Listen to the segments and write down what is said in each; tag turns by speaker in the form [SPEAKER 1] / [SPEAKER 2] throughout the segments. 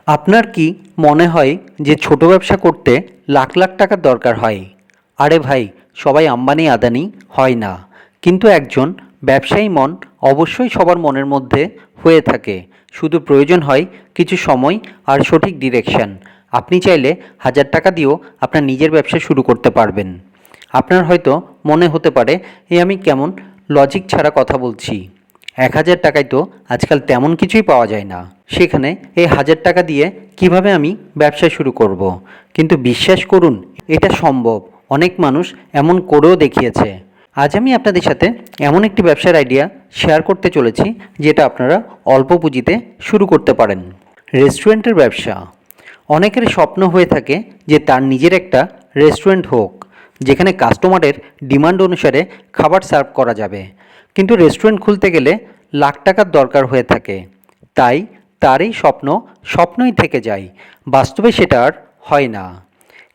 [SPEAKER 1] আপনার কি মনে হয় যে ছোট ব্যবসা করতে লাখ লাখ টাকার দরকার হয়? আরে ভাই, সবাই আম্বানি আদানি হয় না। কিন্তু একজন ব্যবসায়ী মন অবশ্যই সবার মনের মধ্যে হয়ে থাকে। শুধু প্রয়োজন হয় কিছু সময় আর সঠিক ডিরেকশন। আপনি চাইলে 1000 টাকা দিয়েও আপনার নিজের ব্যবসা শুরু করতে পারবেন। আপনার হয়তো মনে হতে পারে, আমি কেমন লজিক ছাড়া কথা বলছি। 1000 টাকায় তো আজকাল তেমন কিছুই পাওয়া যায় না, সেখানে এই 1000 টাকা দিয়ে কিভাবে আমি ব্যবসা শুরু করব। কিন্তু বিশ্বাস করুন, এটা সম্ভব। অনেক মানুষ এমন করেও দেখিয়েছে। আজ আমি আপনাদের সাথে এমন একটি ব্যবসার আইডিয়া শেয়ার করতে চলেছি, যেটা আপনারা অল্প পুঁজিতে শুরু করতে পারেন। রেস্টুরেন্টের ব্যবসা। অনেকের স্বপ্ন হয়ে থাকে যে তার নিজের একটা রেস্টুরেন্ট হোক, যেখানে কাস্টমারের ডিমান্ড অনুসারে খাবার সার্ভ করা যাবে। কিন্তু রেস্টুরেন্ট খুলতে গেলে লাখ টাকার দরকার হয়ে থাকে। তাই তার এই স্বপ্ন স্বপ্নই থেকে যায়, বাস্তবে সেটা আর হয় না।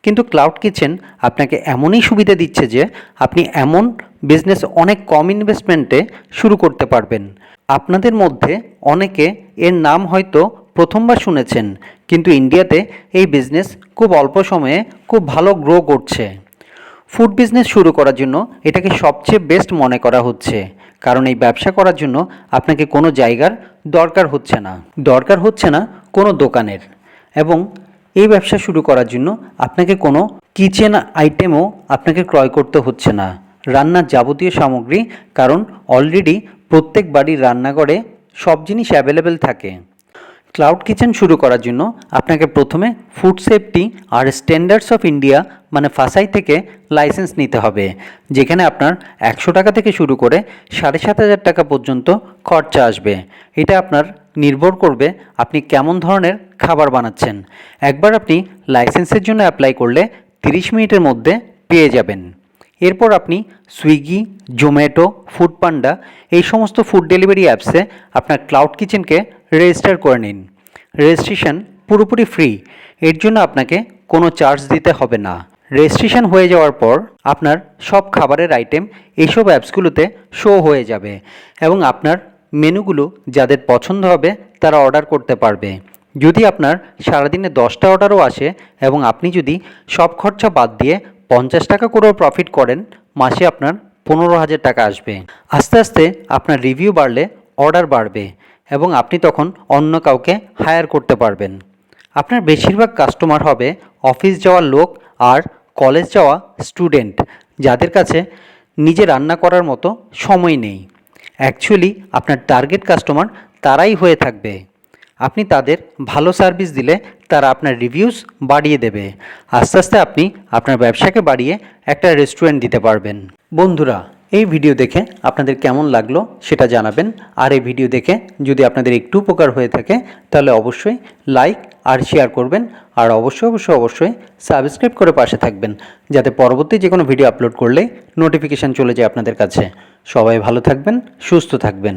[SPEAKER 1] কিন্তু ক্লাউড কিচেন আপনাকে এমনই সুবিধা দিচ্ছে যে আপনি এমন বিজনেস অনেক কম ইনভেস্টমেন্টে শুরু করতে পারবেন। আপনাদের মধ্যে অনেকে এর নাম হয়তো প্রথমবার শুনেছেন, কিন্তু ইন্ডিয়াতে এই বিজনেস খুব অল্প সময়ে খুব ভালো গ্রো করছে। ফুড বিজনেস শুরু করার জন্য এটাকে সবচেয়ে বেস্ট মনে করা হচ্ছে, কারণ এই ব্যবসা করার জন্য আপনাকে কোনো জায়গার দরকার হচ্ছে না কোনো দোকানের। এবং এই ব্যবসা শুরু করার জন্য আপনাকে কোনো কিচেন আইটেমও আপনাকে ক্রয় করতে হচ্ছে না, রান্নার যাবতীয় সামগ্রী, কারণ অলরেডি প্রত্যেক বাড়ির রান্নাঘরে সব জিনিস অ্যাভেলেবেল থাকে। ক্লাউড কিচেন শুরু করার জন্য আপনাকে প্রথমে ফুড সেফটি আর স্ট্যান্ডার্ডস অফ ইন্ডিয়া মানে ফাসাই থেকে লাইসেন্স নিতে হবে, যেখানে আপনার 100 টাকা থেকে শুরু করে 7500 টাকা পর্যন্ত খরচা আসবে। এটা আপনার নির্ভর করবে আপনি কেমন ধরনের খাবার বানাচ্ছেন। একবার আপনি লাইসেন্সের জন্য অ্যাপ্লাই করলে 30 মিনিটের মধ্যে পেয়ে যাবেন। এরপর আপনি সুইগি, জোম্যাটো, ফুড পান্ডা এই সমস্ত ফুড ডেলিভারি অ্যাপসে আপনার ক্লাউড কিচেনকে রেজিস্টার করে নিন। রেজিস্ট্রেশন পুরোপুরি ফ্রি, এর জন্য আপনাকে কোনো চার্জ দিতে হবে না। রেজিস্ট্রেশন হয়ে যাওয়ার পর আপনার সব খাবারের আইটেম এইসব অ্যাপসগুলোতে শো হয়ে যাবে, এবং আপনার মেনুগুলো যাদের পছন্দ হবে তারা অর্ডার করতে পারবে। যদি আপনার সারাদিনে 10টা অর্ডারও আসে এবং আপনি যদি সব খরচা বাদ দিয়ে 50 টাকা করেও প্রফিট করেন, মাসে আপনার 15,000 টাকা আসবে। আস্তে আস্তে আপনার রিভিউ বাড়লে অর্ডার বাড়বে, এবং আপনি তখন অন্য কাউকে হায়ার করতে পারবেন। আপনার বেশিরভাগ কাস্টমার হবে অফিস যাওয়া লোক আর কলেজ যাওয়া স্টুডেন্ট, যাদের কাছে নিজে রান্না করার মতো সময় নেই। অ্যাকচুয়ালি আপনার টার্গেট কাস্টমার তারাই হয়ে থাকবে। আপনি তাদের ভালো সার্ভিস দিলে তারা আপনার রিভিউস বাড়িয়ে দেবে। আস্তে আস্তে আপনি আপনার ব্যবসাকে বাড়িয়ে একটা রেস্টুরেন্ট দিতে পারবেন। বন্ধুরা, এই ভিডিও দেখে আপনাদের কেমন লাগলো সেটা জানাবেন। আর এই ভিডিও দেখে যদি আপনাদের একটু উপকার হয়ে থাকে তাহলে অবশ্যই লাইক আর শেয়ার করবেন, আর অবশ্যই সাবস্ক্রাইব করে পাশে থাকবেন, যাতে পরবর্তী যে কোনো ভিডিও আপলোড করলে নোটিফিকেশান চলে যায় আপনাদের কাছে। সবাই ভালো থাকবেন, সুস্থ থাকবেন।